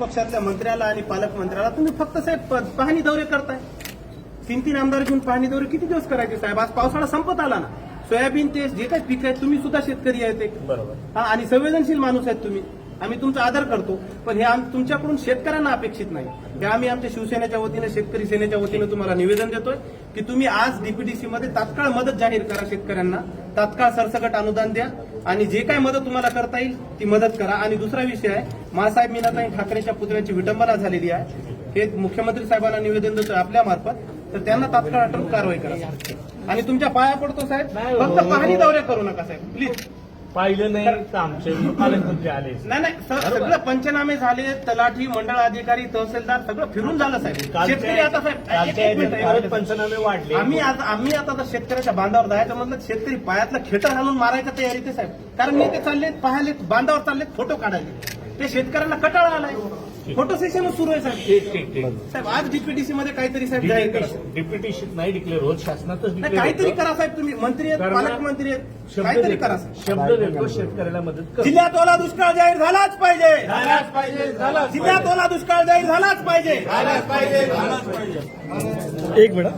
पक्षातल्या मंत्र्याला आणि पालकमंत्र्याला तुम्ही फक्त साहेब पाहणी दौरे करताय. 3-3 आमदार घेऊन पाहणी दौरे किती दिवस करायचे साहेब? आज पावसाळा संपत आला ना. सोयाबीन ते जे काही पीक आहे, तुम्ही सुद्धा शेतकरी आहेत एक. बरोबर. आणि संवेदनशील माणूस आहेत तुम्ही. आम्ही तुमचा आदर करतो, पण हे तुमच्याकडून शेतकऱ्यांना अपेक्षित नाही. हे आम्ही आमच्या शिवसेनेच्या वतीने, शेतकरी सेनेच्या वतीने तुम्हाला निवेदन देतोय की तुम्ही आज डीपीडीसी मध्ये तात्काळ मदत जाहीर करा शेतकऱ्यांना. तात्काळ सरसकट अनुदान द्या आणि जे काय मदत तुम्हाला करता येईल ती मदत करा. आणि दुसरा विषय आहे, मासाहेब मीनाताई ठाकरेच्या पुतळ्याची विटंबना झालेली आहे. हे मुख्यमंत्री साहेबांना निवेदन देतोय आपल्या मार्फत, तर त्यांना तात्काळ अटक कारवाई करा. आणि तुमच्या पाया पडतो साहेब, फक्त पाहणी दौरे करू नका साहेब, प्लीज. पाहिलं नाही तर आमचे पालकमंत्री आले. नाही सगळं पंचनामे झाले, तलाठी, मंडळ अधिकारी, तहसीलदार सगळं फिरून झालं साहेब. शेतकरी आता साहेब पंचनामे वाढले. आम्ही आता तर शेतकऱ्याच्या बांधावर जायचं म्हटलं, शेतकरी पायातलं खेटर घालून मारायच्या तयारीत साहेब. कारण मी ते चालले पाहिले, बांधावर चालले फोटो काढायचे. ते शेतकऱ्यांना कटाळा आलाय. फोटो सेशन सुरू आहे साहेब. ठीक. साहेब आज डीपीडीसी मध्ये काहीतरी साहेब जाहीर करा. डिप्युटी नाही डिक्लेअर होत, शासनातच नाही, काहीतरी करा साहेब. तुम्ही मंत्री आहेत, पालकमंत्री आहेत, काहीतरी करा साहेब. शब्द देतो शेतकऱ्याला मदत कर. जिल्ह्यात ओला दुष्काळ जाहीर झालाच पाहिजे. जिल्ह्यात ओला दुष्काळ जाहीर झालाच पाहिजे. एक मिनिट.